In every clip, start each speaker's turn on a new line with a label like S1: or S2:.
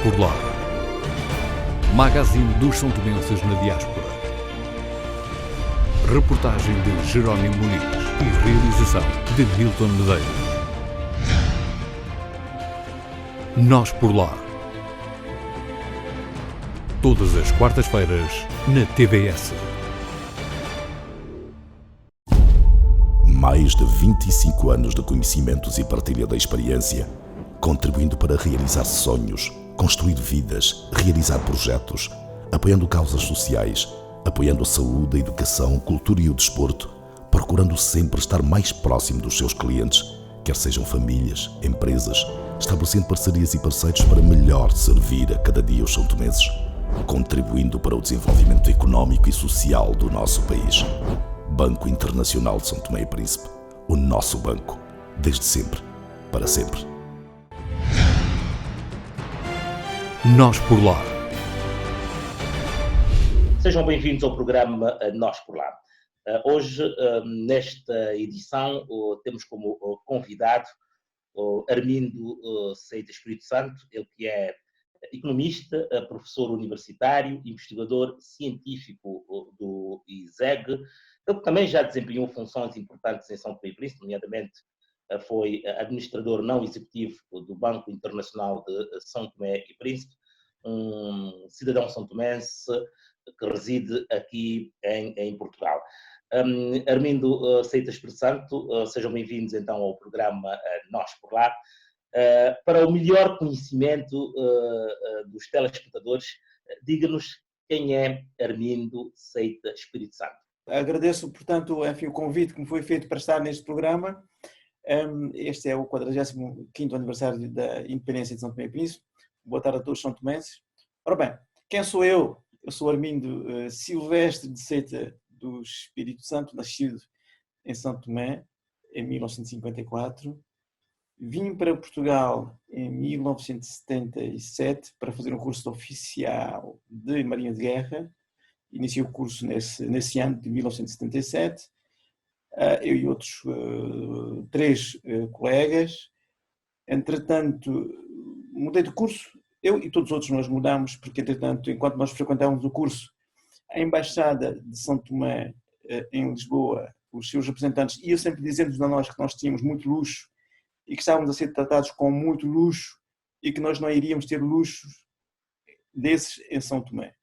S1: por Lá. Magazine dos São Tomenses na diáspora. Reportagem de Jerónimo Muniz e realização de Milton Medeiros. Nós por Lá. Todas as quartas-feiras na TVS.
S2: Mais de 25 anos de conhecimentos e partilha da experiência, contribuindo para realizar sonhos, construir vidas, realizar projetos, apoiando causas sociais, apoiando a saúde, a educação, cultura e o desporto, procurando sempre estar mais próximo dos seus clientes, quer sejam famílias, empresas, estabelecendo parcerias e parceiros para melhor servir a cada dia os são-tomenses, contribuindo para o desenvolvimento económico e social do nosso país. Banco Internacional de São Tomé e Príncipe, o nosso banco, desde sempre, para sempre.
S1: Nós por Lá.
S3: Sejam bem-vindos ao programa Nós por Lá. Hoje, nesta edição, temos como convidado o Armindo Seita Espírito Santo, ele que é economista, professor universitário, investigador científico do ISEG. Ele também já desempenhou funções importantes em São Tomé e Príncipe, nomeadamente foi administrador não executivo do Banco Internacional de São Tomé e Príncipe, um cidadão são-tomense que reside aqui em Portugal. Armindo Seita Espírito Santo, sejam bem-vindos então ao programa Nós por Lá. Para o melhor conhecimento dos telespectadores, diga-nos quem é Armindo Seita Espírito Santo.
S4: Agradeço, portanto, o convite que me foi feito para estar neste programa. Este é o 45º aniversário da independência de São Tomé e Príncipe. Boa tarde a todos os são-tomenses. Ora bem, quem sou eu? Eu sou Armindo Silvestre de Seita do Espírito Santo, nascido em São Tomé em 1954. Vim para Portugal em 1977 para fazer um curso de oficial de Marinha de Guerra. Iniciei o curso nesse ano de 1977. Eu e outros 3 colegas. Entretanto, mudei de curso. Eu e todos os outros nós mudamos, porque, entretanto, enquanto nós frequentávamos o curso, a Embaixada de São Tomé, em Lisboa, os seus representantes iam sempre dizendo-nos a nós que nós tínhamos muito luxo e que estávamos a ser tratados com muito luxo e que nós não iríamos ter luxos desses em São Tomé.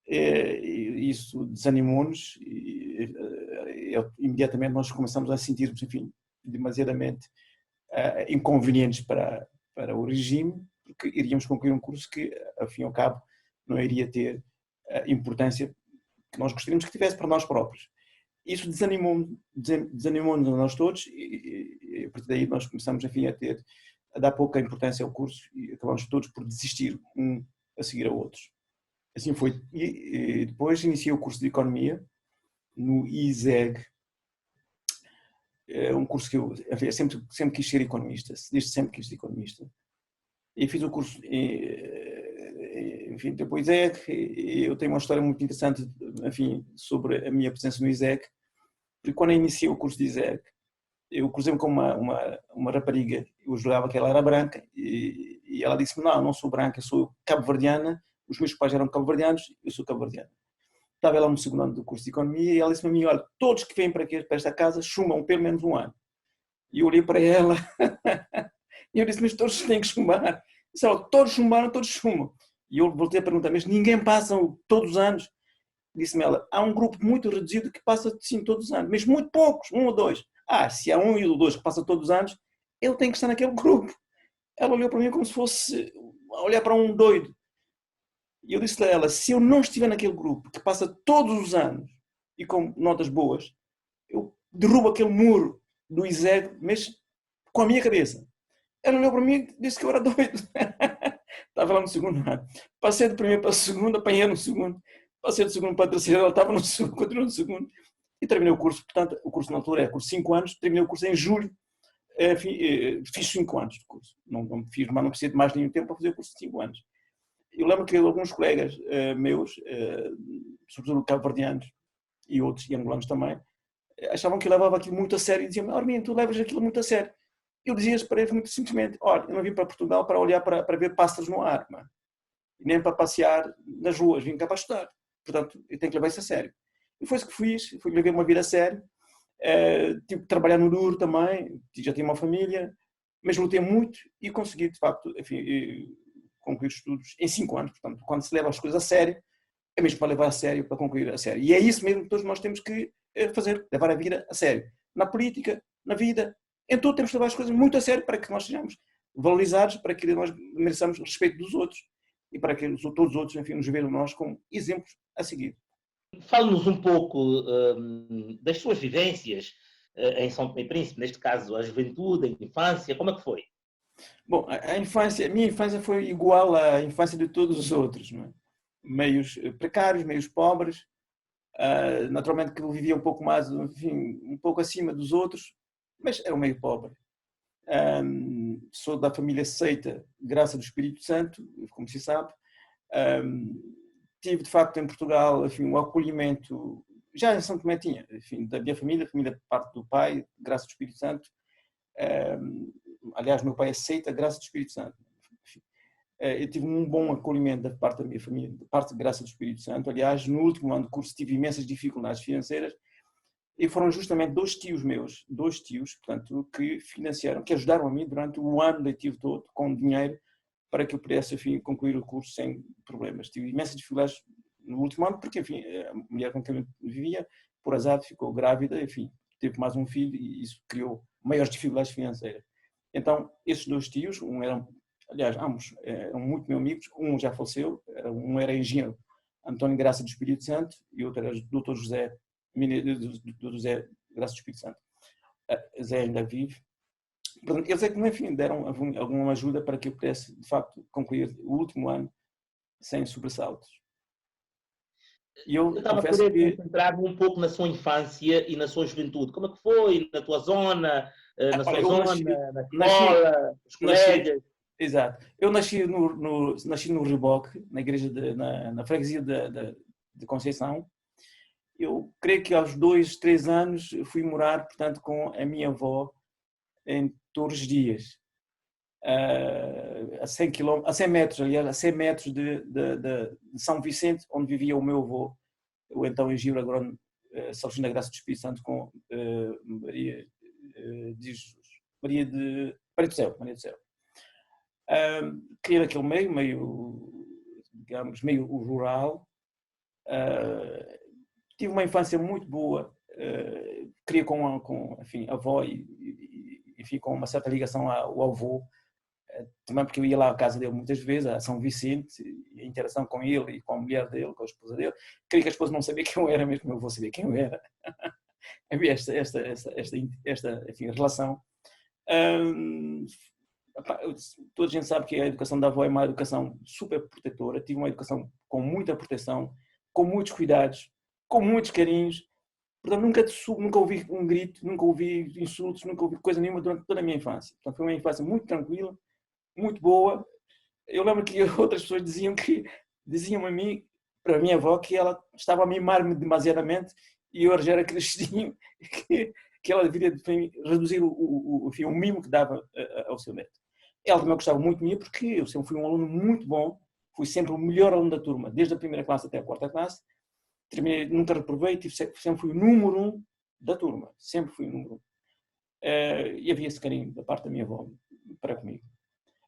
S4: Isso desanimou-nos e imediatamente nós começamos a sentir-nos, enfim, demasiadamente inconvenientes para o regime, porque iríamos concluir um curso que, ao fim e ao cabo, não iria ter a importância que nós gostaríamos que tivesse para nós próprios. Isso desanimou-nos a nós todos e a partir daí nós começamos, enfim, a dar pouca importância ao curso e acabamos todos por desistir um a seguir a outros. Assim foi. E depois iniciei o curso de Economia no ISEG, um curso que eu sempre quis ser economista, desde sempre quis ser economista. E fiz o curso, enfim, depois eu tenho uma história muito interessante, enfim, sobre a minha presença no ISEG, porque quando eu iniciei o curso de ISEG, eu cruzei-me com uma rapariga, eu julgava que ela era branca, e ela disse-me, não sou branca, eu sou cabo-verdiana, os meus pais eram cabo-verdianos, eu sou cabo-verdiana. Estava ela no segundo ano do curso de Economia e ela disse-me a mim, olha, todos que vêm para esta casa chumam pelo menos um ano. E eu olhei para ela e eu disse, mas todos têm que chumbar. Disse, olha, todos chumbaram, todos chumam. E eu voltei a perguntar, mas ninguém passa todos os anos? Disse-me ela, há um grupo muito reduzido que passa sim todos os anos, mas muito poucos, 1 ou 2. Se há 1 ou 2 que passa todos os anos, eu tenho que estar naquele grupo. Ela olhou para mim como se fosse olhar para um doido. E eu disse a ela, se eu não estiver naquele grupo que passa todos os anos e com notas boas, eu derrubo aquele muro do ISEG, mas com a minha cabeça. Ela olhou para mim e disse que eu era doido. Estava lá no segundo ano. Passei do primeiro para o segundo, apanhei no segundo. Passei do segundo para o terceiro, ela estava no segundo, continuou no segundo. E terminei o curso. Portanto, o curso na altura é curso de 5 anos. Terminei o curso em julho. Fiz 5 anos de curso. Não fiz, mas não precisei de mais nenhum tempo para fazer o curso de 5 anos. Eu lembro que alguns colegas meus, sobretudo cabo-verdianos e outros, e angolanos também, achavam que eu levava aquilo muito a sério e diziam, Armindo, tu levas aquilo muito a sério. eu dizia para eles muito simplesmente: olha, eu não vim para Portugal para olhar para ver pássaros no ar, mano. E nem para passear nas ruas, vim cá para estudar. Portanto, eu tenho que levar isso a sério. E foi isso que fiz, fui viver uma vida a sério. Tive que trabalhar no duro também, já tinha uma família, mas lutei muito e consegui, de facto, enfim, concluir os estudos em 5 anos. Portanto, quando se leva as coisas a sério, é mesmo para levar a sério, para concluir a sério. E é isso mesmo que todos nós temos que fazer, levar a vida a sério. Na política, na vida, em tudo temos que levar as coisas muito a sério para que nós sejamos valorizados, para que nós mereçamos o respeito dos outros e para que todos os outros, enfim, nos vejam nós como exemplos a seguir.
S3: Fale-nos um pouco das suas vivências em São Tomé e Príncipe, neste caso a juventude, a infância, como é que foi?
S4: Bom, a minha infância foi igual à infância de todos os outros, não é? Meios precários, meios pobres, naturalmente que eu vivia um pouco mais, enfim, um pouco acima dos outros, mas era um meio pobre. Sou da família Seita, graça do Espírito Santo, como se sabe. Tive, de facto, em Portugal, enfim, um acolhimento, já em São Tomé tinha, enfim, da minha família por parte do pai, graça do Espírito Santo. Aliás, meu pai é Seita, graça do Espírito Santo. Enfim, eu tive um bom acolhimento da parte da minha família, da parte de graça do Espírito Santo. Aliás, no último ano de curso tive imensas dificuldades financeiras e foram justamente dois tios, portanto, que financiaram, que ajudaram a mim durante o ano letivo todo, com dinheiro, para que eu pudesse, enfim, concluir o curso sem problemas. Tive imensas dificuldades no último ano, porque, enfim, a mulher com quem eu vivia, por azar, ficou grávida, enfim, teve mais um filho e isso criou maiores dificuldades financeiras. Então, esses dois tios, aliás, ambos eram muito meus amigos, um já faleceu, um era engenheiro António Graça do Espírito Santo e outro era Dr. José Graça do Espírito Santo. Zé ainda vive. Portanto, eles é que, enfim, deram alguma ajuda para que eu pudesse, de facto, concluir o último ano sem sobressaltos.
S3: E eu estava a querer concentrar-me um pouco na sua infância e na sua juventude. Como é que foi na tua zona, na escola, os colegas?
S4: Exato. Eu nasci no Reboque, na igreja, na freguesia de Conceição. Eu creio que aos 2, 3 anos fui morar, portanto, com a minha avó em Torres Dias, a 100 metros, aliás, a 100 metros de São Vicente, onde vivia o meu avô, o então engenheiro agrónomo Salvador da Graça do Espírito Santo, com Maria de Jesus, Maria do Céu. Criei naquele meio, digamos, meio rural. Tive uma infância muito boa, criei com enfim, a avó e enfim, com uma certa ligação ao avô, também porque eu ia lá à casa dele muitas vezes, a São Vicente, a interação com ele e com a mulher dele, com a esposa dele. Creio que a esposa não sabia quem eu era, mesmo meu avô sabia quem eu era. Havia esta enfim, relação. Toda a gente sabe que a educação da avó é uma educação super protetora. Tive uma educação com muita proteção, com muitos cuidados, com muitos carinhos. Portanto, nunca ouvi um grito, nunca ouvi insultos, nunca ouvi coisa nenhuma durante toda a minha infância. Portanto, foi uma infância muito tranquila, muito boa. Eu lembro que outras pessoas diziam a mim, para a minha avó, que ela estava a mimar-me demasiadamente e eu já era crescidinho, que ela deveria reduzir o mimo que dava ao seu neto. Ela também gostava muito de mim porque eu sempre fui um aluno muito bom, fui sempre o melhor aluno da turma, desde a primeira classe até a quarta classe. Terminei, nunca reprovei, sempre fui o número 1 da turma, sempre fui o número 1. E havia esse carinho da parte da minha avó para comigo.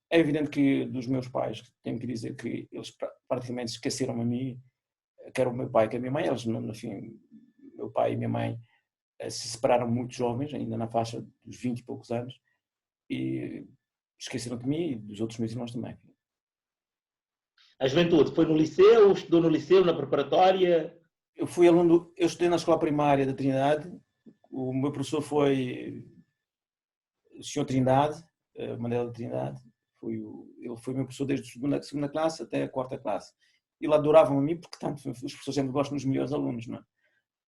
S4: É evidente que dos meus pais, tenho que dizer que eles praticamente esqueceram-me a mim, quer o meu pai, quer a minha mãe. Eles, enfim, meu pai e minha mãe se separaram muito jovens, ainda na faixa dos 20 e poucos anos, e esqueceram de mim e dos outros meus irmãos também.
S3: A juventude foi no liceu, estudou no liceu, na preparatória?
S4: Eu estudei na escola primária da Trindade. O meu professor foi o Sr. Trindade, Manuel da Trindade. Ele foi meu professor desde a segunda classe até a quarta classe. E ele adorava-me a mim, porque tanto, os professores sempre gostam dos melhores alunos, não é?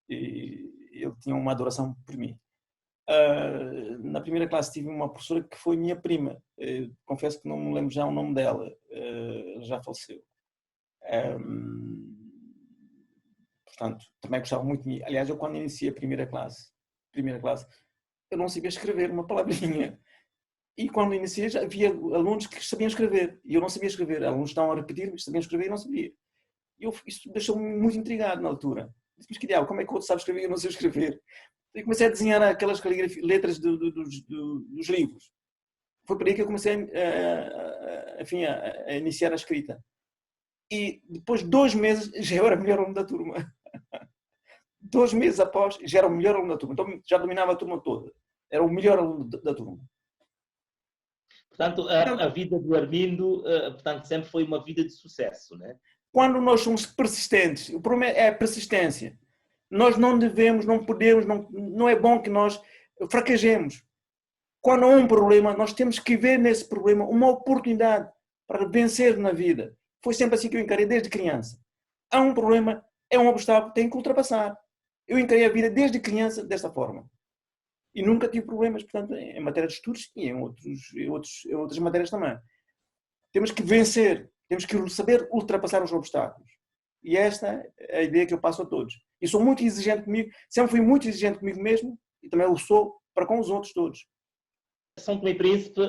S4: E ele tinha uma adoração por mim. Na primeira classe tive uma professora que foi minha prima. Confesso que não me lembro já o nome dela. Ela já faleceu. Portanto, também gostava muito de mim. Aliás, eu quando iniciei a primeira classe, eu não sabia escrever uma palavrinha. E quando iniciei, já havia alunos que sabiam escrever e eu não sabia escrever. Alunos estavam a repetir, mas sabiam escrever e eu não sabia. Isso deixou-me muito intrigado na altura. Disse, mas que diabo, como é que o outro sabe escrever e eu não sei escrever? E comecei a desenhar aquelas letras dos livros. Foi por aí que eu comecei enfim, a iniciar a escrita. E depois de 2 meses já eu era o melhor aluno da turma. 2 meses após já era o melhor aluno da turma. Então já dominava a turma toda. Era o melhor aluno da turma.
S3: Portanto, a vida do Armindo, portanto, sempre foi uma vida de sucesso, né?
S4: Quando nós somos persistentes, o problema é a persistência. Nós não devemos, não podemos, não é bom que nós fraquejemos. Quando há um problema, nós temos que ver nesse problema uma oportunidade para vencer na vida. Foi sempre assim que eu encarei desde criança. Há um problema, é um obstáculo, tem que ultrapassar. Eu encarei a vida desde criança desta forma. E nunca tive problemas, portanto, em matéria de estudos e em outras matérias também. Temos que vencer, temos que saber ultrapassar os obstáculos. E esta é a ideia que eu passo a todos. E sou muito exigente comigo, sempre fui muito exigente comigo mesmo e também o sou para com os outros todos.
S3: São Tomé e Príncipe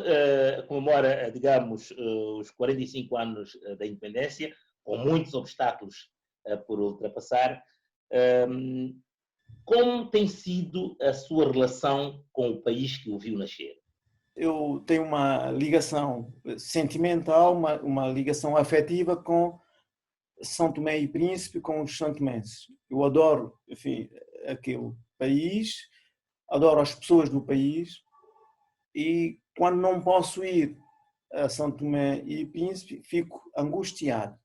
S3: comemora, digamos, os 45 anos da independência, com muitos obstáculos por ultrapassar. Como tem sido a sua relação com o país que o viu nascer?
S4: Eu tenho uma ligação sentimental, uma ligação afetiva com São Tomé e Príncipe, com os santomenses. Eu adoro, enfim, aquele país, adoro as pessoas do país e quando não posso ir a São Tomé e Príncipe fico angustiado.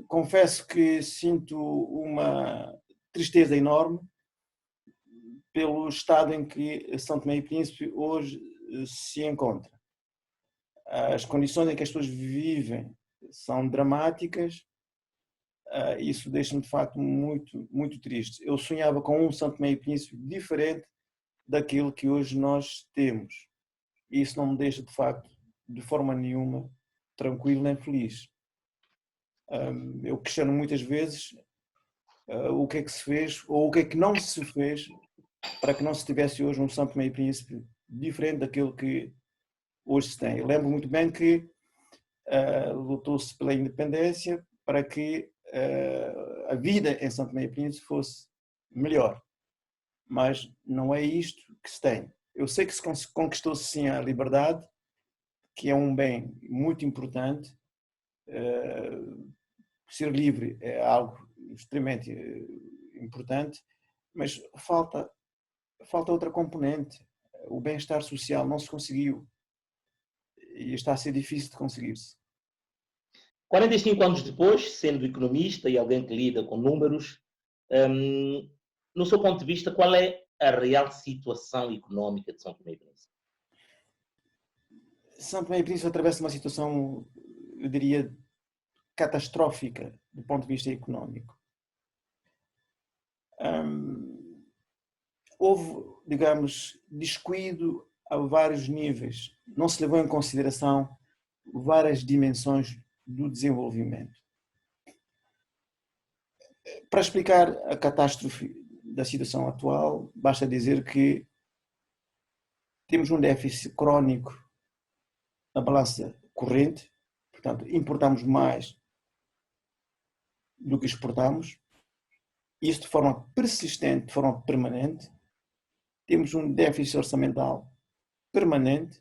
S4: Confesso que sinto uma tristeza enorme pelo estado em que São Tomé e Príncipe hoje se encontra. As condições em que as pessoas vivem são dramáticas, isso deixa-me de facto muito, muito triste. Eu sonhava com um São Tomé e Príncipe diferente daquilo que hoje nós temos. E isso não me deixa de facto, de forma nenhuma, tranquilo nem feliz. Eu questiono muitas vezes o que é que se fez ou o que é que não se fez para que não se tivesse hoje um São Tomé e Príncipe diferente daquilo que hoje se tem. Eu lembro muito bem que lutou-se pela independência para que a vida em São Tomé e Príncipe fosse melhor. Mas não é isto que se tem. Eu sei que se conquistou-se sim a liberdade, que é um bem muito importante. Ser livre é algo extremamente importante, mas falta outra componente. O bem-estar social não se conseguiu e está a ser difícil de conseguir-se.
S3: 45 anos depois, sendo economista e alguém que lida com números, no seu ponto de vista, qual é a real situação económica de São Tomé e Príncipe?
S4: São Tomé e Príncipe atravessa uma situação, eu diria, catastrófica do ponto de vista económico. Houve, digamos, descuido a vários níveis. Não se levou em consideração várias dimensões do desenvolvimento. Para explicar a catástrofe da situação atual, basta dizer que temos um déficit crónico na balança corrente, portanto, importamos mais do que exportamos, isso de forma persistente, de forma permanente. Temos um déficit orçamental permanente.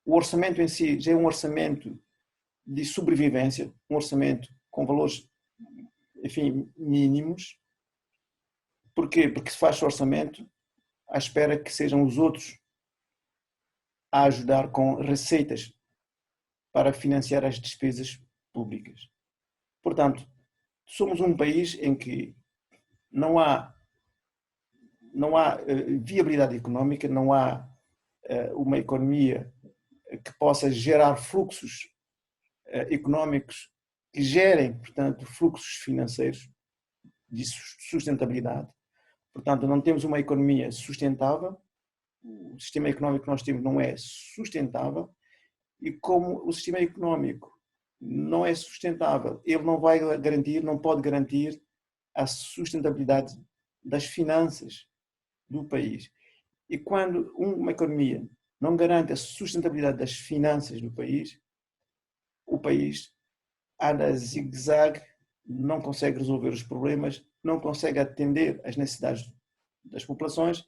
S4: O orçamento em si já é um orçamento de sobrevivência, um orçamento com valores, enfim, mínimos. Porquê? Porque se faz orçamento à espera que sejam os outros a ajudar com receitas para financiar as despesas públicas. Portanto, somos um país em que não há viabilidade económica, não há uma economia que possa gerar fluxos económicos que gerem, portanto, fluxos financeiros de sustentabilidade. Portanto, não temos uma economia sustentável, o sistema económico que nós temos não é sustentável e como o sistema económico não é sustentável, ele não vai garantir, não pode garantir a sustentabilidade das finanças do país. E quando uma economia não garante a sustentabilidade das finanças do país, o país anda a zigue-zague, não consegue resolver os problemas, não consegue atender às necessidades das populações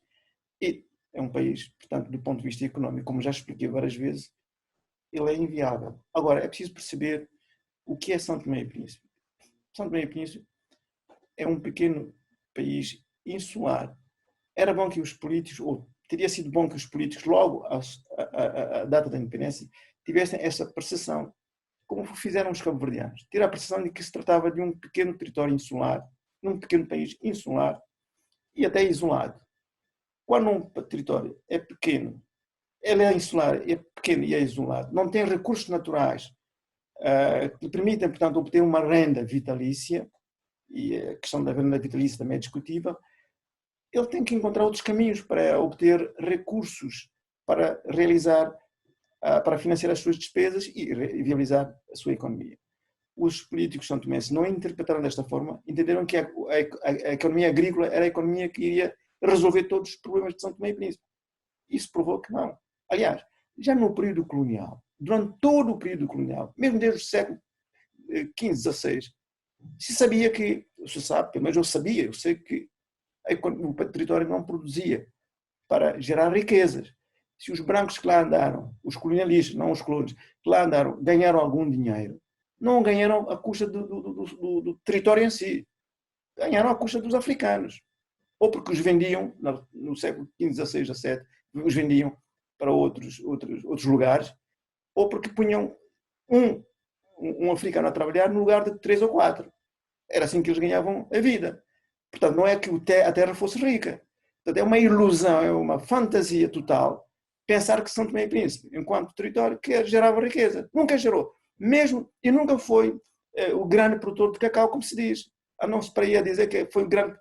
S4: e é um país, portanto, do ponto de vista económico, como já expliquei várias vezes, ele é inviável. Agora, é preciso perceber o que é São Tomé e Príncipe. São Tomé e Príncipe é um pequeno país insular. Era bom que os políticos, ou teria sido bom que os políticos, logo à data da independência, tivessem essa percepção, como fizeram os cabo-verdianos. Ter a percepção de que se tratava de um pequeno território insular, num pequeno país insular e até isolado. Quando um território é pequeno, ele é insular, é pequeno e é isolado, não tem recursos naturais que lhe permitem, portanto, obter uma renda vitalícia, e a questão da renda vitalícia também é discutível, ele tem que encontrar outros caminhos para obter recursos para realizar, para financiar as suas despesas e viabilizar a sua economia. Os políticos são-tomenses não interpretaram desta forma, entenderam que a economia agrícola era a economia que iria resolver todos os problemas de São Tomé e Príncipe. Isso provou que não. Aliás, já no período colonial, durante todo o período colonial, mesmo desde o século XV, XVI, se sabia que, se sabe, pelo menos eu sei que o território não produzia para gerar riquezas. Se os brancos que lá andaram, os colonialistas, não os colonos, que lá andaram, ganharam algum dinheiro, não ganharam à custa do território em si, ganharam à custa dos africanos. Ou porque os vendiam, no século XV, XVI, XVII, os vendiam para outros lugares, ou porque punham um africano a trabalhar no lugar de 3 ou 4. Era assim que eles ganhavam a vida. Portanto, não é que a terra fosse rica. Portanto, é uma ilusão, é uma fantasia total pensar que São Tomé e Príncipe, enquanto território, que gerava riqueza. Nunca gerou. Mesmo, e nunca foi o grande produtor de cacau, como se diz. A não se para aí a dizer que foi o grande...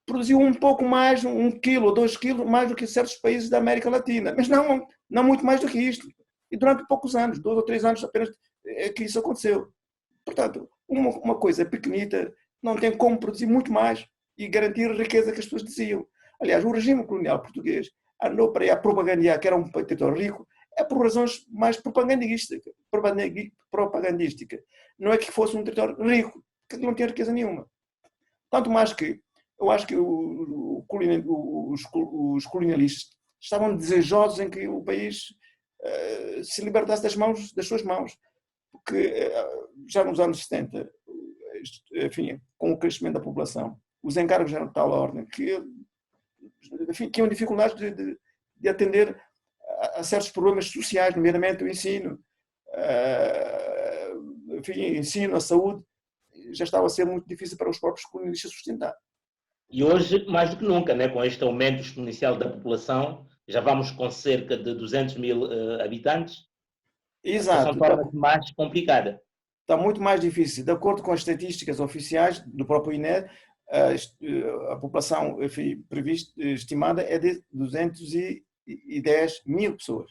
S4: Produziu um pouco mais, 1 quilo ou 2 quilos, mais do que certos países da América Latina. Mas não muito mais do que isto. E durante poucos anos, 2 ou 3 anos apenas, é que isso aconteceu. Portanto, uma coisa pequenita não tem como produzir muito mais e garantir a riqueza que as pessoas diziam. Aliás, o regime colonial português andou para aí a propagandear que era um território rico, é por razões mais propagandísticas. Não é que fosse um território rico, que não tinha riqueza nenhuma. Tanto mais que eu acho que os colonialistas estavam desejosos em que o país se libertasse das suas mãos. Porque já nos anos 70, enfim, com o crescimento da população, os encargos eram de tal ordem que, enfim, tinham dificuldades de atender a certos problemas sociais, nomeadamente o ensino, enfim, ensino, a saúde, já estava a ser muito difícil para os próprios colonialistas sustentar.
S3: E hoje, mais do que nunca, né, com este aumento exponencial da população, já vamos com cerca de 200 mil habitantes,
S4: Exato.
S3: A situação torna-se mais complicada.
S4: Está muito mais difícil. De acordo com as estatísticas oficiais do próprio INE, a população estimada é de 210 mil pessoas.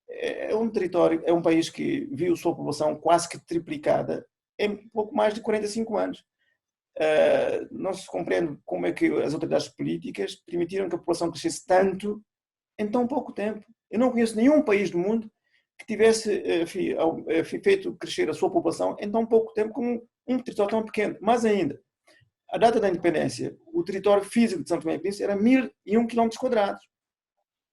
S4: É um território, é um país que viu sua população quase que triplicada em pouco mais de 45 anos. Não se compreende como é que as autoridades políticas permitiram que a população crescesse tanto em tão pouco tempo. Eu não conheço nenhum país do mundo que tivesse feito crescer a sua população em tão pouco tempo como um território tão pequeno. Mais ainda, a data da independência, o território físico de São Tomé e Príncipe era 1.001 km².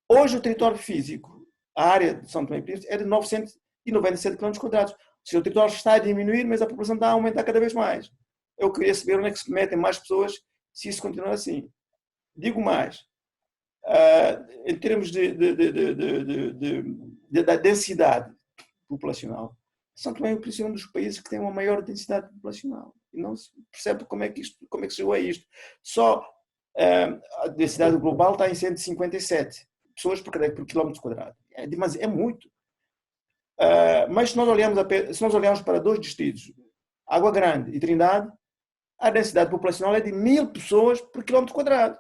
S4: Hoje o território físico, a área de São Tomé e Príncipe, é de 997 km². Ou seja, o território está a diminuir, mas a população está a aumentar cada vez mais. Eu queria saber onde é que se metem mais pessoas se isso continuar assim. Digo mais, em termos da densidade populacional, São Tomé e Príncipe é um dos países que tem uma maior densidade populacional. E não se percebe como é que se chegou a isto. Só a densidade global está em 157 pessoas por quilómetro quadrado. É muito. Mas se nós olharmos para 2 distritos, Água Grande e Trindade, a densidade populacional é de 1.000 pessoas por quilómetro quadrado.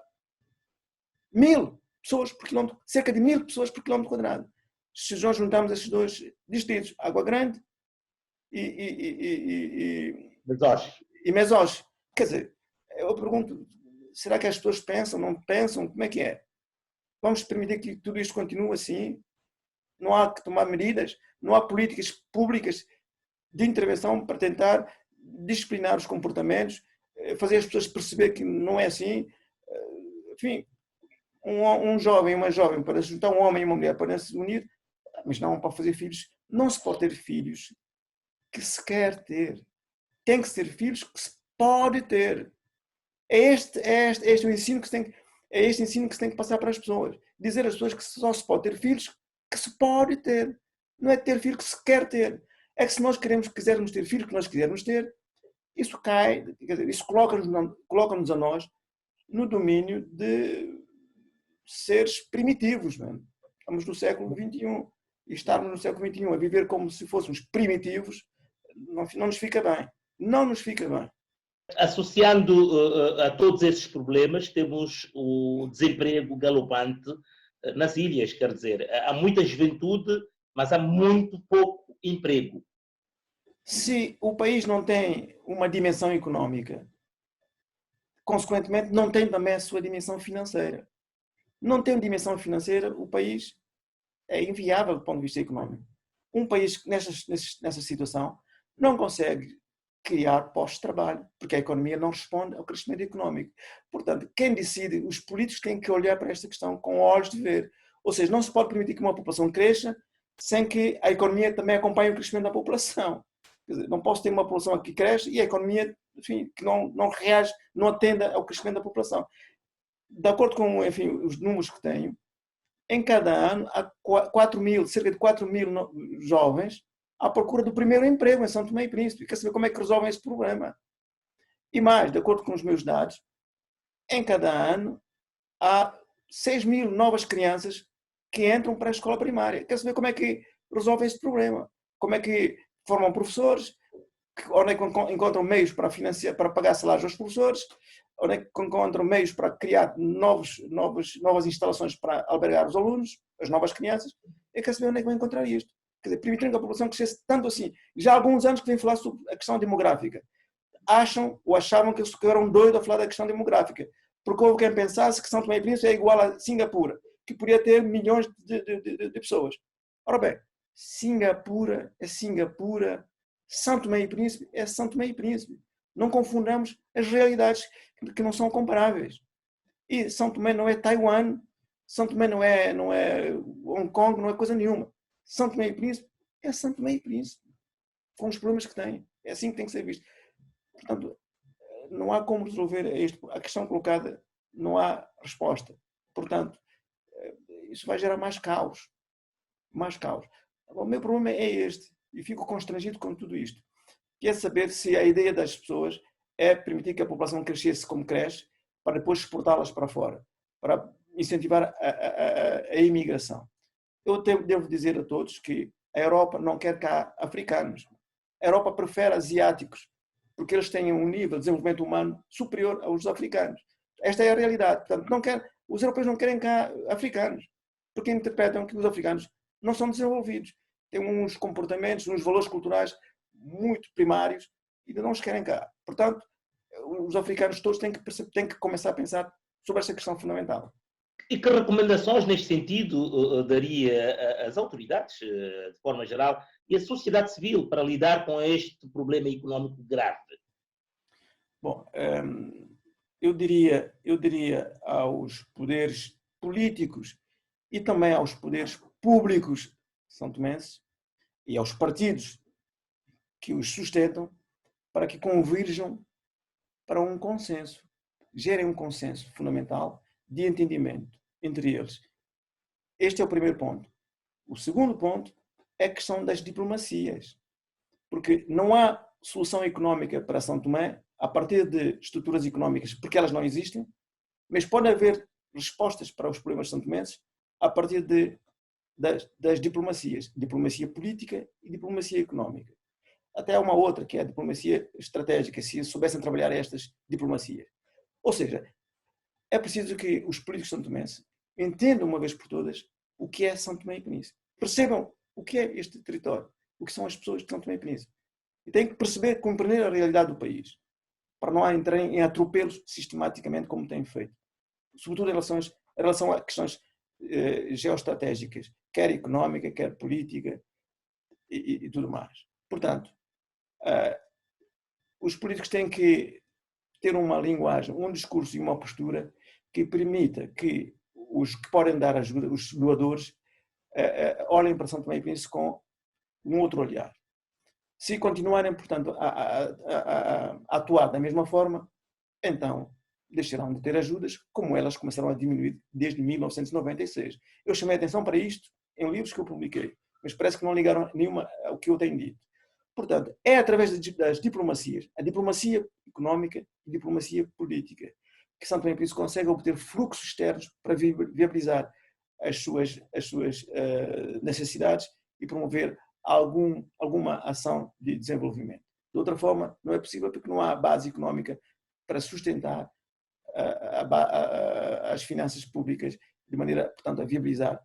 S4: 1.000 pessoas por quilómetro, cerca de 1.000 pessoas por quilómetro quadrado. Se nós juntarmos esses 2 distritos, Água Grande e Mesoche. Quer dizer, eu pergunto, será que as pessoas pensam, não pensam? Como é que é? Vamos permitir que tudo isto continue assim? Não há que tomar medidas? Não há políticas públicas de intervenção para tentar disciplinar os comportamentos, fazer as pessoas perceber que não é assim? Enfim, um jovem e uma jovem para se juntar, um homem e uma mulher para se unir, mas não para fazer filhos. Não se pode ter filhos que se quer ter. Tem que ser filhos que se pode ter. É este o ensino que se tem, é este ensino que se tem que passar para as pessoas. Dizer às pessoas que só se pode ter filhos que se pode ter. Não é ter filho que se quer ter. É que se nós quisermos ter filhos que nós quisermos ter, isso cai, quer dizer, isso coloca-nos a nós no domínio de seres primitivos. Não é? Estamos no século XXI e estarmos no século XXI a viver como se fôssemos primitivos não nos fica bem. Não nos fica bem.
S3: Associando a todos esses problemas, temos o desemprego galopante nas ilhas, quer dizer, há muita juventude, mas há muito pouco emprego.
S4: Se o país não tem uma dimensão económica, consequentemente não tem também a sua dimensão financeira. Não tem dimensão financeira, o país é inviável do ponto de vista económico. Um país nessa situação não consegue criar postos de trabalho, porque a economia não responde ao crescimento económico. Portanto, quem decide, os políticos têm que olhar para esta questão com olhos de ver. Ou seja, não se pode permitir que uma população cresça sem que a economia também acompanhe o crescimento da população. Quer dizer, não posso ter uma população que cresce e a economia, enfim, que não reage, não atenda ao crescimento da população. De acordo com, enfim, os números que tenho, em cada ano há cerca de 4 mil jovens à procura do primeiro emprego em São Tomé e Príncipe. Quer saber como é que resolvem esse problema? E mais, de acordo com os meus dados, em cada ano há 6 mil novas crianças que entram para a escola primária. Quer saber como é que resolvem esse problema? Como é que formam professores? Onde é que encontram meios para financiar, para pagar salários aos professores? Onde é que encontram meios para criar novas instalações para albergar os alunos, as novas crianças? Eu quero saber onde é que vão encontrar isto. Quer dizer, permitindo que a população crescesse tanto assim. Já há alguns anos que vem falar sobre a questão demográfica. Achavam que eram doidos a falar da questão demográfica. Porque houve quem pensasse que São Tomé e Príncipe é igual a Singapura, que podia ter milhões de pessoas. Ora bem, Singapura é Singapura, São Tomé e Príncipe é São Tomé e Príncipe. Não confundamos as realidades que não são comparáveis. E São Tomé não é Taiwan, São Tomé não é Hong Kong, não é coisa nenhuma. São Tomé e Príncipe é São Tomé e Príncipe, com os problemas que tem. É assim que tem que ser visto. Portanto, não há como resolver a questão colocada, não há resposta. Portanto, isso vai gerar mais caos. Mais caos. O meu problema é este, e fico constrangido com tudo isto, que é saber se a ideia das pessoas é permitir que a população crescesse como cresce, para depois exportá-las para fora, para incentivar a imigração. Eu devo dizer a todos que a Europa não quer cá africanos. A Europa prefere asiáticos, porque eles têm um nível de desenvolvimento humano superior aos africanos. Esta é a realidade. Portanto, os europeus não querem cá africanos, porque interpretam que os africanos não são desenvolvidos. Têm uns comportamentos, uns valores culturais muito primários e não os querem cá. Portanto, os africanos todos têm que começar a pensar sobre esta questão fundamental.
S3: E que recomendações neste sentido daria às autoridades, de forma geral, e à sociedade civil para lidar com este problema económico grave?
S4: Bom, eu diria aos poderes políticos e também aos poderes públicos são-tomenses e aos partidos que os sustentam para que convirjam para um consenso, gerem um consenso fundamental de entendimento entre eles. Este é o primeiro ponto. O segundo ponto é a questão das diplomacias, porque não há solução económica para São Tomé a partir de estruturas económicas, porque elas não existem, mas pode haver respostas para os problemas são-tomenses a partir das diplomacias, diplomacia política e diplomacia económica. Até há uma outra, que é a diplomacia estratégica, se soubessem trabalhar estas diplomacias. Ou seja, é preciso que os políticos são-tomenses entendam uma vez por todas o que é São Tomé e Príncipe. Percebam o que é este território, o que são as pessoas de São Tomé e Príncipe. E têm que perceber, compreender a realidade do país, para não entrarem em atropelos sistematicamente como têm feito. Sobretudo em relação a questões geoestratégicas, quer económica, quer política e tudo mais. Portanto, os políticos têm que ter uma linguagem, um discurso e uma postura que permita que os que podem dar ajuda, os doadores, olhem para São Tomé e Príncipe com um outro olhar. Se continuarem, portanto, a atuar da mesma forma, então deixarão de ter ajudas, como elas começaram a diminuir desde 1996. Eu chamei a atenção para isto em livros que eu publiquei, mas parece que não ligaram nenhuma ao que eu tenho dito. Portanto, é através das diplomacias, a diplomacia económica e a diplomacia política, que São Tomé e Príncipe consegue obter fluxos externos para viabilizar as suas necessidades e promover alguma ação de desenvolvimento. De outra forma, não é possível porque não há base económica para sustentar as finanças públicas de maneira, portanto, a viabilizar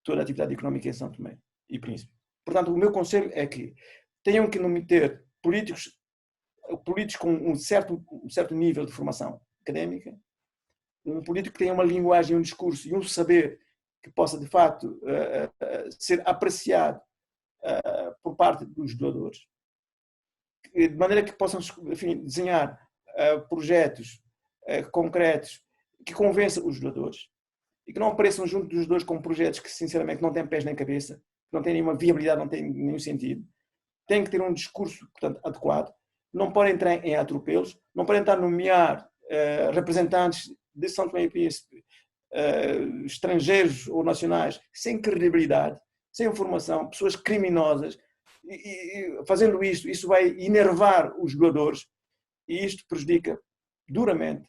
S4: toda a atividade económica em São Tomé e Príncipe. Portanto, o meu conselho é que tenham que ter políticos com um certo nível de formação académica, um político que tenha uma linguagem, um discurso e um saber que possa, de facto, ser apreciado por parte dos doadores, de maneira que possam, enfim, desenhar projetos concretos que convençam os doadores e que não apareçam junto dos doadores com projetos que, sinceramente, não têm pés nem cabeça, não têm nenhuma viabilidade, não têm nenhum sentido. Têm que ter um discurso, portanto, adequado, não podem entrar em atropelos, não podem estar a nomear representantes de São Tomé e Príncipe, estrangeiros ou nacionais, sem credibilidade, sem informação, pessoas criminosas, e fazendo isto, isso vai enervar os doadores e isto prejudica duramente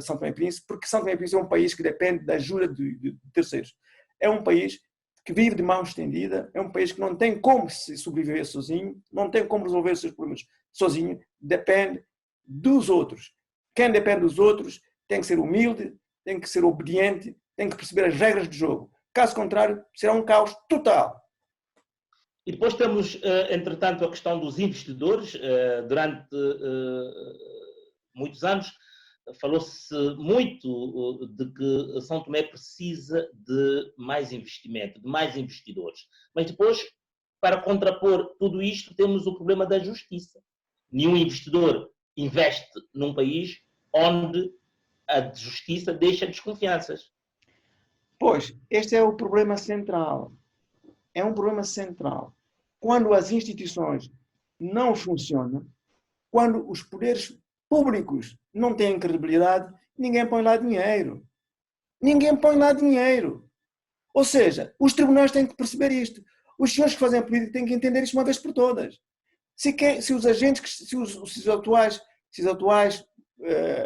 S4: São Tomé e Príncipe, porque São Tomé e Príncipe é um país que depende da ajuda de terceiros. É um país que vive de mão estendida, é um país que não tem como se sobreviver sozinho, não tem como resolver os seus problemas sozinho, depende dos outros. Quem depende dos outros tem que ser humilde, tem que ser obediente, tem que perceber as regras do jogo. Caso contrário, será um caos total.
S3: E depois temos, entretanto, a questão dos investidores. Durante muitos anos falou-se muito de que São Tomé precisa de mais investimento, de mais investidores. Mas depois, para contrapor tudo isto, temos o problema da justiça. Nenhum investidor investe num país onde a justiça deixa desconfianças.
S4: Pois, este é o problema central. É um problema central. Quando as instituições não funcionam, quando os poderes públicos não têm credibilidade, ninguém põe lá dinheiro. Ninguém põe lá dinheiro. Ou seja, os tribunais têm que perceber isto. Os senhores que fazem a política têm que entender isto uma vez por todas. Se os agentes, se os atuais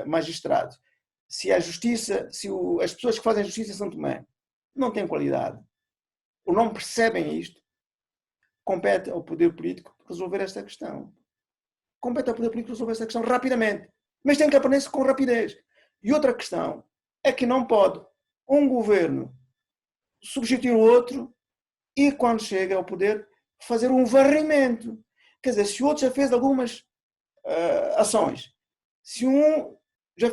S4: magistrados, se a justiça, as pessoas que fazem justiça em São Tomé não têm qualidade ou não percebem isto, compete ao poder político resolver esta questão. Compete ao poder político resolver esta questão rapidamente. Mas tem que aprender-se com rapidez. E outra questão é que não pode um governo substituir o outro e, quando chega ao poder, fazer um varrimento. Quer dizer, se o outro já fez algumas ações, se um já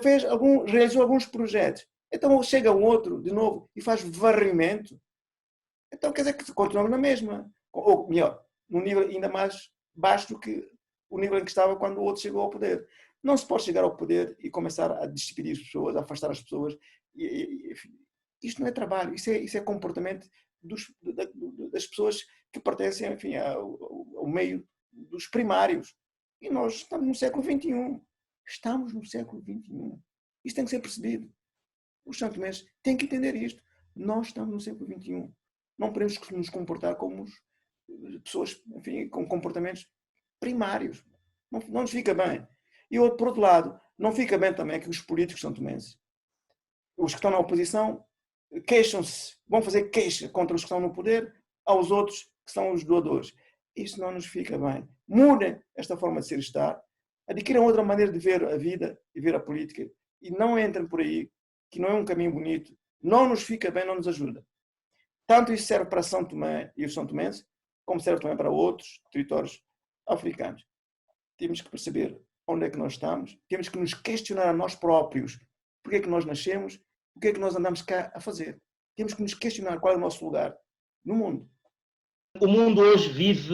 S4: realizou alguns projetos, então chega um outro de novo e faz varrimento, então quer dizer que continuamos na mesma. Ou melhor, num nível ainda mais baixo do que o nível em que estava quando o outro chegou ao poder. Não se pode chegar ao poder e começar a despedir as pessoas, a afastar as pessoas. Isto não é trabalho, isso é comportamento das pessoas que pertencem, enfim, ao meio dos primários. E nós estamos no século XXI. Estamos no século XXI. Isto tem que ser percebido. Os santomenses têm que entender isto. Nós estamos no século XXI. Não podemos nos comportar como pessoas, enfim, com comportamentos primários. Não nos fica bem. E, por outro lado, não fica bem também que os políticos santomenses, os que estão na oposição, queixam-se, vão fazer queixa contra os que estão no poder, aos outros que são os doadores. Isso não nos fica bem. Mudem esta forma de ser e estar, adquiram outra maneira de ver a vida e ver a política e não entrem por aí, que não é um caminho bonito, não nos fica bem, não nos ajuda. Tanto isso serve para São Tomé e os são tomenses, como serve também para outros territórios africanos. Temos que perceber onde é que nós estamos, temos que nos questionar a nós próprios. Porque é que nós nascemos, o que é que nós andamos cá a fazer. temos que nos questionar qual é o nosso lugar no mundo.
S3: O mundo hoje vive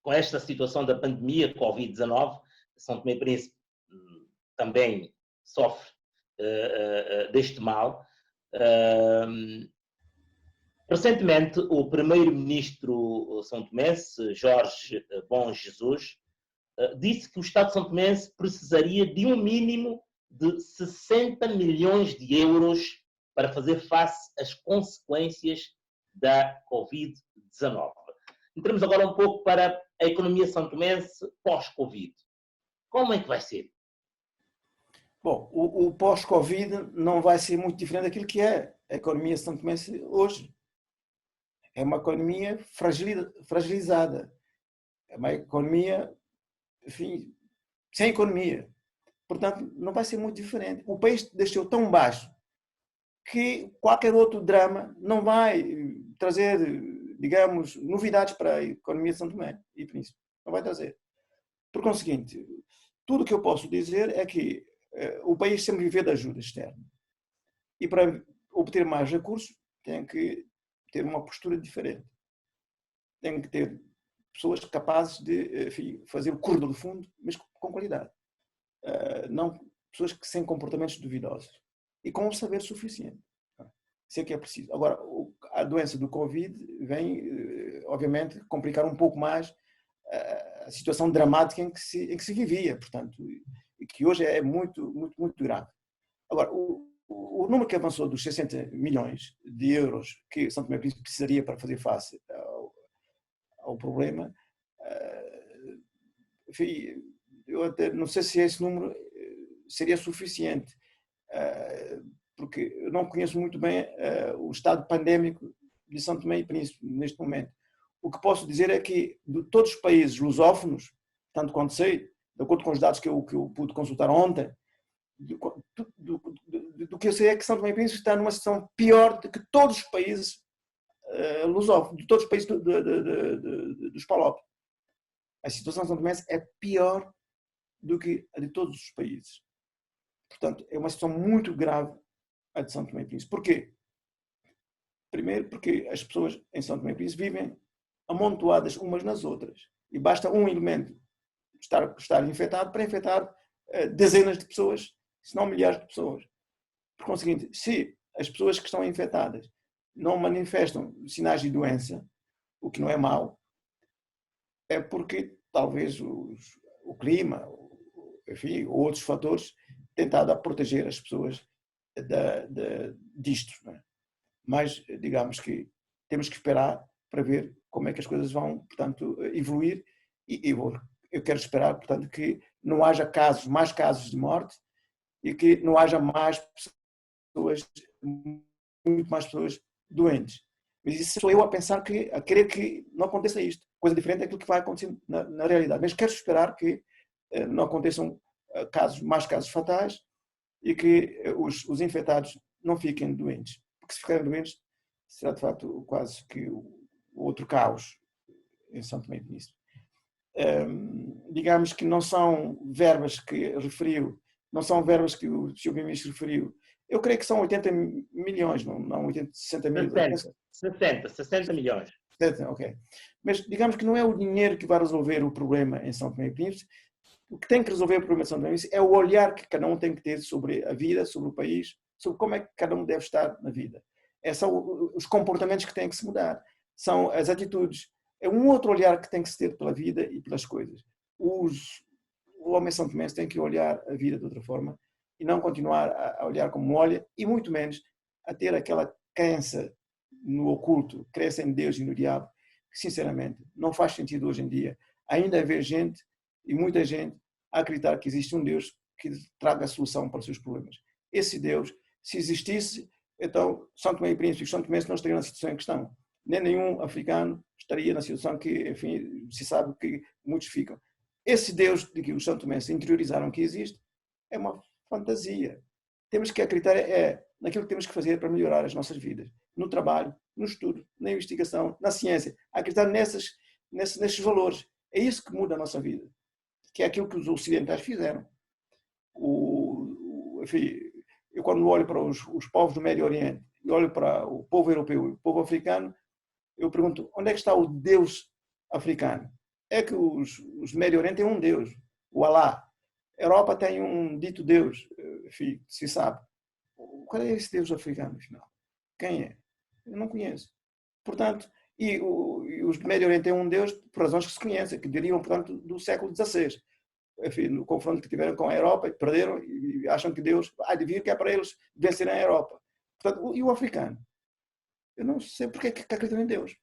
S3: com esta situação da pandemia Covid-19. São Tomé e Príncipe também sofre deste mal. Recentemente, o primeiro-ministro são tomense, Jorge Bom Jesus, disse que o Estado são tomense precisaria de um mínimo de 60 milhões de euros para fazer face às consequências da Covid-19. Entramos agora um pouco para a economia santomense pós-Covid. Como é que vai ser?
S4: Bom, o pós-Covid não vai ser muito diferente daquilo que é a economia santomense hoje. É uma economia fragilizada. É uma economia, enfim, sem economia. Portanto, não vai ser muito diferente. O país desceu tão baixo que qualquer outro drama não vai trazer, digamos, novidades para a economia de São Tomé e Príncipe. Não vai trazer. Por conseguinte, tudo o que eu posso dizer é que o país sempre vive de ajuda externa. E para obter mais recursos, tem que ter uma postura diferente. Tem que ter pessoas capazes de, enfim, fazer o corredor do fundo, mas com qualidade. Não pessoas que sem comportamentos duvidosos. E com o saber suficiente. Isso é que é preciso. Agora, a doença do Covid vem, obviamente, complicar um pouco mais a situação dramática em que se vivia, portanto, e que hoje é muito, muito, muito grave. Agora, o número que avançou dos 60 milhões de euros que São Tomé e Príncipe precisaria para fazer face ao problema, enfim, eu até não sei se esse número seria suficiente, porque eu não conheço muito bem o estado pandémico de São Tomé e Príncipe neste momento. O que posso dizer é que de todos os países lusófonos, tanto quanto sei, de acordo com os dados que eu pude consultar ontem, do que eu sei é que São Tomé e Príncipe está numa situação pior do que todos os países lusófonos, de todos os países dos PALOP. A situação de São Tomé é pior do que a de todos os países. Portanto, é uma situação muito grave a de São Tomé e Príncipe. Porquê? Primeiro, porque as pessoas em São Tomé e Príncipe vivem amontoadas umas nas outras. E basta um elemento estar infectado para infectar dezenas de pessoas, se não milhares de pessoas. Por conseguinte, se as pessoas que estão infectadas não manifestam sinais de doença, o que não é mau, é porque talvez o clima, enfim, ou outros fatores têm estado a proteger as pessoas disto. Não é? Mas, digamos que temos que esperar para ver como é que as coisas vão, portanto, evoluir e eu quero esperar, portanto, que não haja mais casos de morte e que não haja muito mais pessoas doentes. Mas isso sou eu a querer que não aconteça isto. Coisa diferente daquilo que vai acontecer na realidade. Mas quero esperar que não aconteçam mais casos fatais e que os infectados não fiquem doentes. Porque se ficarem doentes, será de facto quase que o outro caos em São Tomé e Príncipe. Digamos que não são verbas que referiu, não são verbas que o Sr. Primeiro-Ministro referiu. Eu creio que são 80 milhões, não 60 mil.
S3: 60 milhões.
S4: 60, ok. Mas digamos que não é o dinheiro que vai resolver o problema em São Tomé e Príncipe. O que tem que resolver o problema em São Tomé e Príncipe é o olhar que cada um tem que ter sobre a vida, sobre o país, sobre como é que cada um deve estar na vida. São os comportamentos que têm que se mudar. São as atitudes. É um outro olhar que tem que se ter pela vida e pelas coisas. O homem são tomense tem que olhar a vida de outra forma e não continuar a olhar como olha e muito menos a ter aquela crença no oculto, crença em Deus e no diabo, que sinceramente não faz sentido hoje em dia ainda haver gente e muita gente a acreditar que existe um Deus que traga a solução para os seus problemas. Esse Deus, se existisse, então São Tomé e Príncipe e São Tomense não estariam na situação em que estão. Nem nenhum africano estaria na situação que, enfim, se sabe que muitos ficam. Esse Deus de que os São Tomenses interiorizaram que existe é uma fantasia. Temos que acreditar naquilo que temos que fazer para melhorar as nossas vidas. No trabalho, no estudo, na investigação, na ciência. Acreditar nesses valores. É isso que muda a nossa vida. Que é aquilo que os ocidentais fizeram. Enfim, eu quando olho para os povos do Médio Oriente olho para o povo europeu e o povo africano, eu pergunto, onde é que está o Deus africano? É que os Médio Oriente têm um Deus, o Alá. A Europa tem um dito Deus, enfim, se sabe. Qual é esse Deus africano, afinal? Quem é? Eu não conheço. Portanto, e os Médio Oriente têm um Deus por razões que se conhecem, que derivam, portanto, do século XVI. Enfim, no confronto que tiveram com a Europa, perderam e acham que Deus de vir que é para eles vencerem a Europa. Portanto, e o africano? Eu não sei porque é que acreditam em Deus.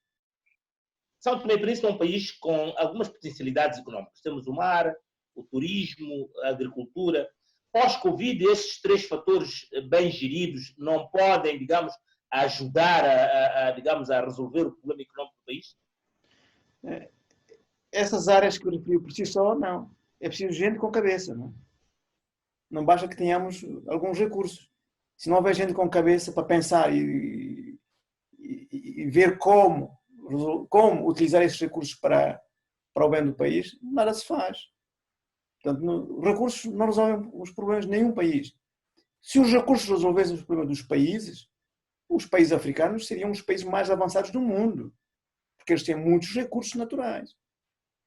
S3: São Tomé e Príncipe é um país com algumas potencialidades económicas. Temos o mar, o turismo, a agricultura. Pós-Covid, esses três fatores bem geridos não podem, digamos, ajudar digamos, a resolver o problema económico do país?
S4: Essas áreas que eu referi por si só, não. É preciso gente com cabeça, não? Não basta que tenhamos alguns recursos. Se não houver gente com cabeça para pensar e ver como utilizar esses recursos para o bem do país, nada se faz. Portanto, recursos não resolvem os problemas de nenhum país. Se os recursos resolvessem os problemas dos países, os países africanos seriam os países mais avançados do mundo, porque eles têm muitos recursos naturais.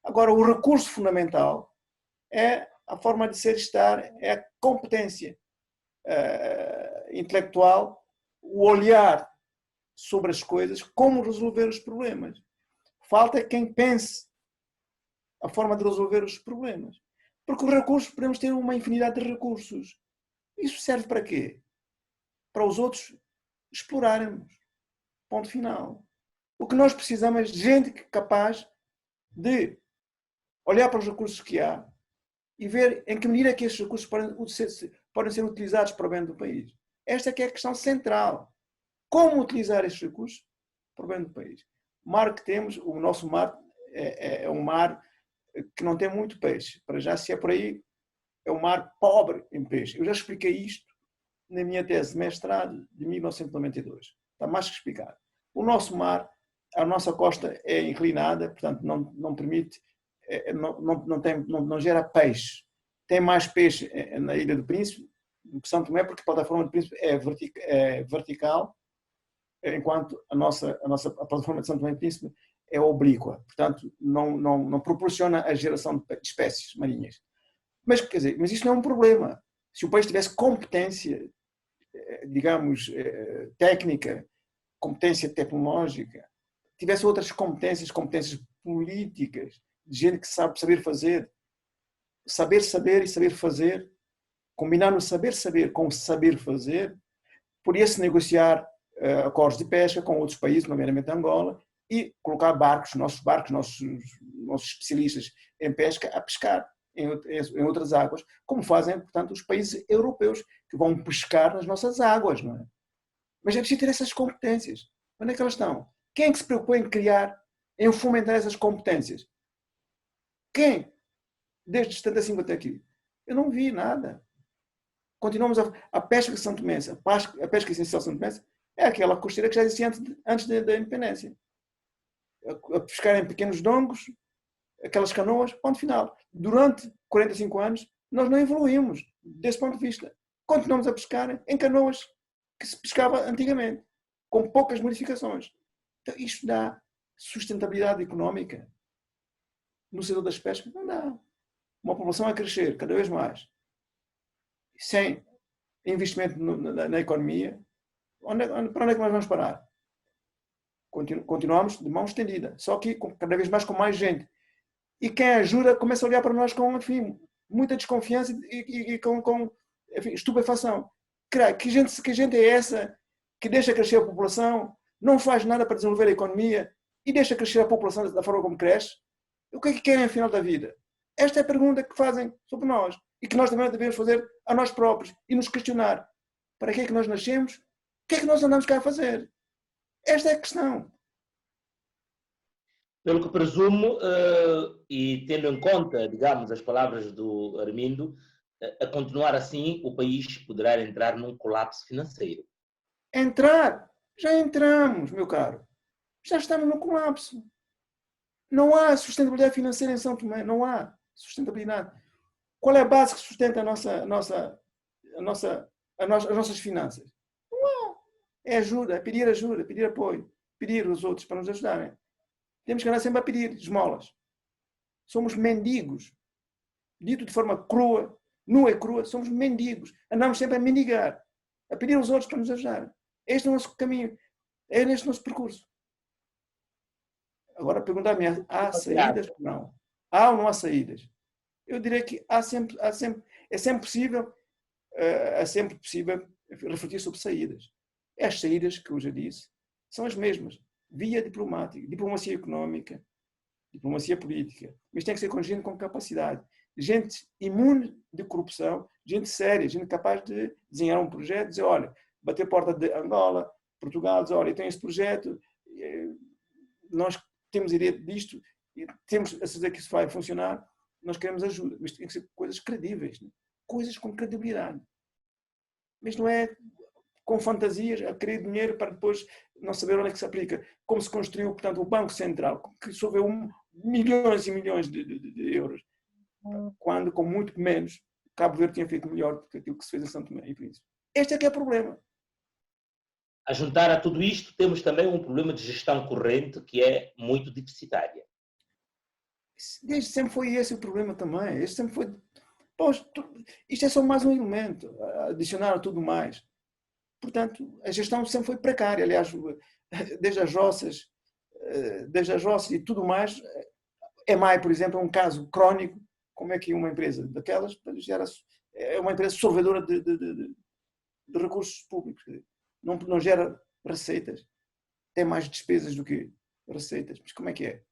S4: Agora, o recurso fundamental é a forma de ser e estar, é a competência intelectual, o olhar sobre as coisas, como resolver os problemas. Falta quem pense a forma de resolver os problemas. Porque os recursos, podemos ter uma infinidade de recursos. Isso serve para quê? Para os outros explorarmos. Ponto final. O que nós precisamos é de gente capaz de olhar para os recursos que há e ver em que medida é que esses recursos podem ser utilizados para o bem do país. Esta é que é a questão central. Como utilizar esses recursos para o bem do país? O mar que temos, o nosso mar, é um mar que não tem muito peixe. Para já, se é por aí, é um mar pobre em peixe. Eu já expliquei isto na minha tese de mestrado de 1992. Está mais que explicado. O nosso mar, a nossa costa é inclinada, portanto não permite, não gera peixe. Tem mais peixe na Ilha do Príncipe do que São Tomé, porque a plataforma do Príncipe é vertical, enquanto a plataforma de São Tomé e Príncipe é oblíqua. Portanto, não proporciona a geração de espécies marinhas. Mas, quer dizer, mas isso não é um problema. Se o país tivesse competência, digamos, técnica, competência tecnológica, tivesse outras competências políticas, de gente que sabe saber fazer, saber e saber fazer, combinar no saber com o saber fazer, podia-se negociar acordos de pesca com outros países, nomeadamente Angola, e colocar nossos especialistas em pesca a pescar em outras águas, como fazem, portanto, os países europeus que vão pescar nas nossas águas, não é? Mas é preciso ter essas competências. Onde é que elas estão? Quem é que se preocupou em criar, em fomentar essas competências? Quem? Desde 75 até aqui. Eu não vi nada. Continuamos a pesca de São Tomé, a pesca essencial de São Tomé é aquela costeira que já existia antes da independência. A pescar em pequenos dongos, aquelas canoas, ponto final. Durante 45 anos, nós não evoluímos desse ponto de vista. Continuamos a pescar em canoas que se pescava antigamente, com poucas modificações. Então, isto dá sustentabilidade económica no setor das pescas? Não dá. Uma população a crescer cada vez mais, sem investimento na economia, para onde é que nós vamos parar? Continuamos de mão estendida, só que cada vez mais com mais gente. E quem ajuda começa a olhar para nós com, enfim, muita desconfiança e com enfim, estupefação. Que gente é essa que deixa crescer a população, não faz nada para desenvolver a economia e deixa crescer a população da forma como cresce? O que é que querem no final da vida? Esta é a pergunta que fazem sobre nós e que nós também devemos fazer a nós próprios e nos questionar. Para que é que nós nascemos? O que é que nós andamos cá a fazer? Esta é a questão.
S3: Pelo que presumo, e tendo em conta, digamos, as palavras do Armindo, a continuar assim, o país poderá entrar num colapso financeiro.
S4: Entrar? Já entramos, meu caro. Já estamos no colapso. Não há sustentabilidade financeira em São Tomé. Não há sustentabilidade. Qual é a base que sustenta as nossas finanças? Não há. É ajuda, é pedir apoio, pedir aos outros para nos ajudarem. Temos que andar sempre a pedir esmolas. Somos mendigos. Dito de forma crua, nua e crua, somos mendigos. Andamos sempre a mendigar, a pedir aos outros para nos ajudarem. Este é o nosso caminho, é neste nosso percurso. Agora, perguntar-me, há saídas? Não. Há ou não há saídas? Eu diria que é sempre possível refletir sobre saídas. As saídas que eu já disse são as mesmas. Via diplomática, diplomacia económica, diplomacia política. Mas tem que ser com gente com capacidade. Gente imune de corrupção, gente séria, gente capaz de desenhar um projeto, dizer, olha, bater a porta de Angola, Portugal, dizer, olha, eu tenho esse projeto, nós temos ideia disto, temos a certeza que isso vai funcionar, nós queremos ajuda. Mas tem que ser coisas credíveis, né? Coisas com credibilidade. Mas não é com fantasias, a querer dinheiro para depois não saber onde é que se aplica. Como se construiu, portanto, o Banco Central, que choveu milhões e milhões de euros, quando, com muito menos, Cabo Verde tinha feito melhor do que aquilo que se fez em São Tomé e Príncipe. Este é que é o problema.
S3: A juntar a tudo isto, temos também um problema de gestão corrente que é muito deficitária.
S4: Desde sempre foi esse o problema também. Este sempre foi... Pois, isto é só mais um elemento, adicionar a tudo mais. Portanto, a gestão sempre foi precária. Aliás, desde as roças e tudo mais, EMAI, por exemplo, é um caso crónico. Como é que uma empresa daquelas é uma empresa solvedora de recursos públicos? Não gera receitas. Tem mais despesas do que receitas. Mas como é que é?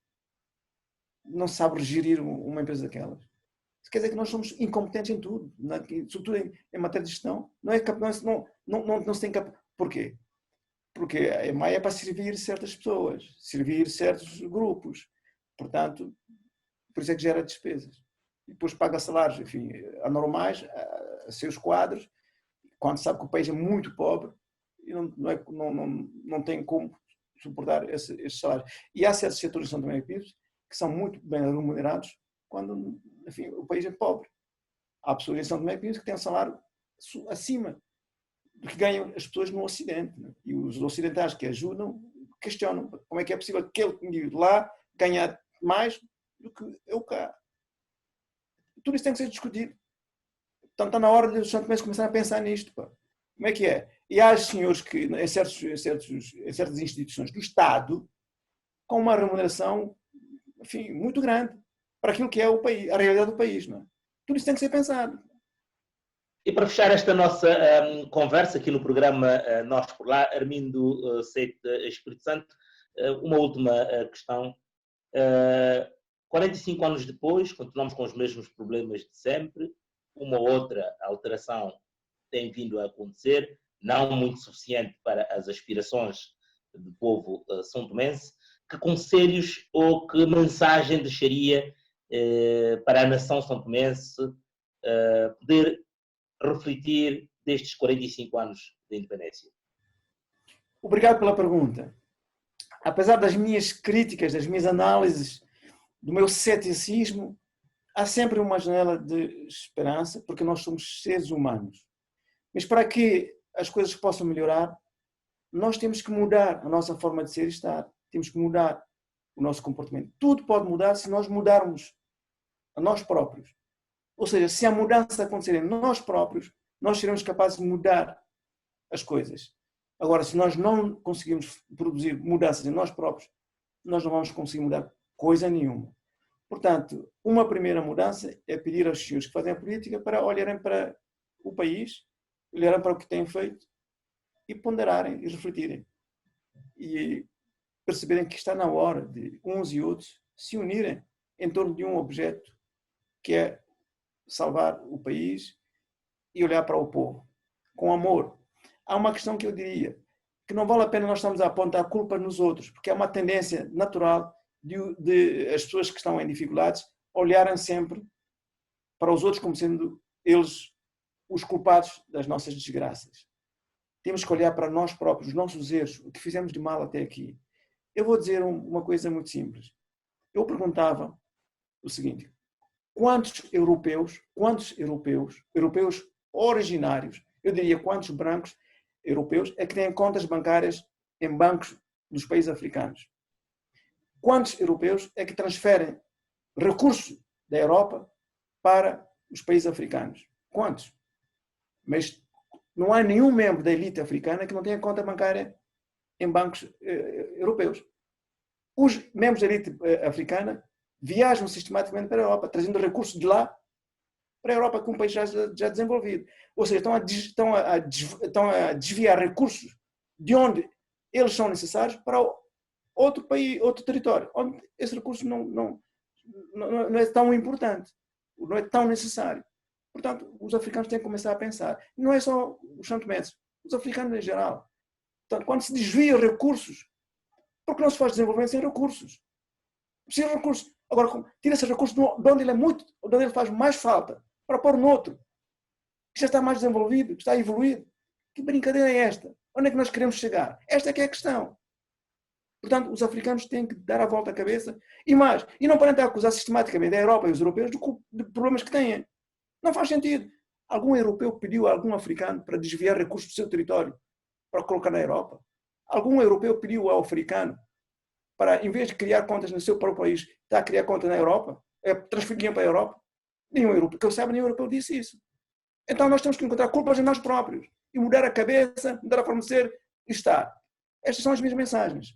S4: Não sabe gerir uma empresa daquelas. Isso quer dizer que nós somos incompetentes em tudo, sobretudo em matéria de gestão. Não se tem capacidade. Porquê? Porque a EMAI é para servir certas pessoas, servir certos grupos. Portanto, por isso é que gera despesas. E depois paga salários, enfim, anormais a seus quadros, quando sabe que o país é muito pobre e não tem como suportar esses salários. E há certos setores de São Tomé e Príncipe que são muito bem remunerados quando, enfim, o país é pobre. Há pessoas em São Tomé e Príncipe que têm um salário acima do que ganham as pessoas no Ocidente. Né? E os ocidentais que ajudam questionam como é que é possível aquele indivíduo lá ganhar mais do que eu cá. Tudo isso tem que ser discutido. Então está na hora de os São Tomenses começarem a pensar nisto. Pá. Como é que é? E há senhores que, em certas instituições do Estado, com uma remuneração, enfim, muito grande para aquilo que é o país, a realidade do país. Não é? Tudo isso tem que ser pensado.
S3: E para fechar esta nossa conversa aqui no programa Nós por Lá, Armindo Seite Espírito Santo, uma última questão. 45 anos depois, continuamos com os mesmos problemas de sempre, uma outra alteração tem vindo a acontecer, não muito suficiente para as aspirações do povo são-tomense. Que conselhos ou que mensagem deixaria para a nação são-tomense poder refletir destes 45 anos de independência?
S4: Obrigado pela pergunta. Apesar das minhas críticas, das minhas análises, do meu ceticismo, há sempre uma janela de esperança, porque nós somos seres humanos. Mas para que as coisas possam melhorar, nós temos que mudar a nossa forma de ser e estar. Temos que mudar o nosso comportamento. Tudo pode mudar se nós mudarmos a nós próprios. Ou seja, se a mudança acontecer em nós próprios, nós seremos capazes de mudar as coisas. Agora, se nós não conseguimos produzir mudanças em nós próprios, nós não vamos conseguir mudar coisa nenhuma. Portanto, uma primeira mudança é pedir aos senhores que fazem a política para olharem para o país, olharem para o que têm feito e ponderarem e refletirem. E perceberem que está na hora de uns e outros se unirem em torno de um objeto que é salvar o país e olhar para o povo com amor. Há uma questão que eu diria, que não vale a pena nós estarmos a apontar a culpa nos outros, porque é uma tendência natural de as pessoas que estão em dificuldades olharem sempre para os outros como sendo eles os culpados das nossas desgraças. Temos que olhar para nós próprios, os nossos erros, o que fizemos de mal até aqui. Eu vou dizer uma coisa muito simples. Eu perguntava o seguinte: quantos europeus originários, eu diria quantos brancos, europeus é que têm contas bancárias em bancos dos países africanos? Quantos europeus é que transferem recursos da Europa para os países africanos? Quantos? Mas não há nenhum membro da elite africana que não tenha conta bancária em bancos europeus. Os membros da elite africana viajam sistematicamente para a Europa, trazendo recursos de lá para a Europa, com um país já desenvolvido. Ou seja, estão a desviar recursos de onde eles são necessários para outro país, outro território, onde esse recurso não é tão importante, não é tão necessário. Portanto, os africanos têm que começar a pensar. Não é só os santomenses, os africanos em geral. Portanto, quando se desvia recursos, porque não se faz desenvolvimento sem recursos? Precisa de recursos. Agora, tira esses recursos de onde ele faz mais falta, para pôr no outro, que já está mais desenvolvido, que está evoluído. Que brincadeira é esta? Onde é que nós queremos chegar? Esta é que é a questão. Portanto, os africanos têm que dar a volta à cabeça e mais. E não podem estar a acusar sistematicamente a Europa e os europeus de problemas que têm. Não faz sentido. Algum europeu pediu a algum africano para desviar recursos do seu território para colocar na Europa? Algum europeu pediu ao africano para, em vez de criar contas no seu próprio país, estar a criar contas na Europa? Transferir para a Europa? Nenhum europeu, que eu saiba, nenhum europeu disse isso. Então nós temos que encontrar culpas em nós próprios e mudar a cabeça, mudar a forma de ser e estar. Estas são as minhas mensagens.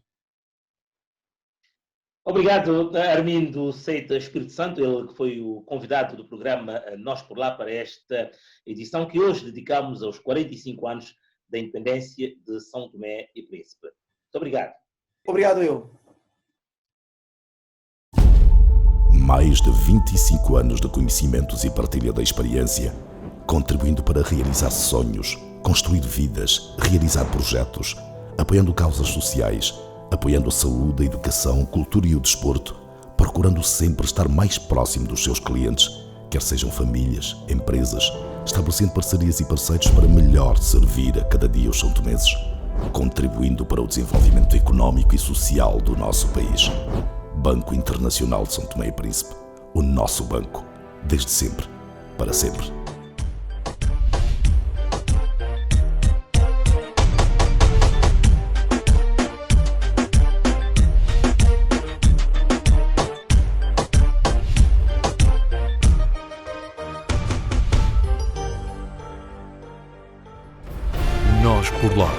S3: Obrigado, Armindo Seita Espírito Santo, ele que foi o convidado do programa Nós por Lá para esta edição que hoje dedicamos aos 45 anos da independência de São Tomé e Príncipe. Muito obrigado.
S4: Obrigado eu.
S2: Mais de 25 anos de conhecimentos e partilha da experiência, contribuindo para realizar sonhos, construir vidas, realizar projetos, apoiando causas sociais, apoiando a saúde, a educação, a cultura e o desporto, procurando sempre estar mais próximo dos seus clientes, quer sejam famílias, empresas, estabelecendo parcerias e parceiros para melhor servir a cada dia os santomenses, contribuindo para o desenvolvimento económico e social do nosso país. Banco Internacional de São Tomé e Príncipe, o nosso banco, desde sempre, para sempre.
S1: Nós por Lá.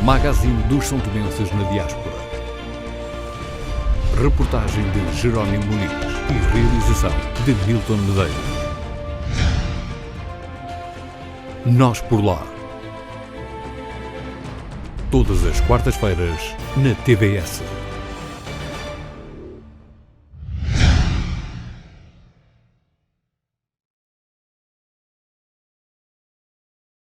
S1: Magazine dos santomenses na diáspora. Reportagem de Jerónimo Muniz e realização de Milton Medeiros. Nós por Lá. Todas as quartas-feiras na TVS.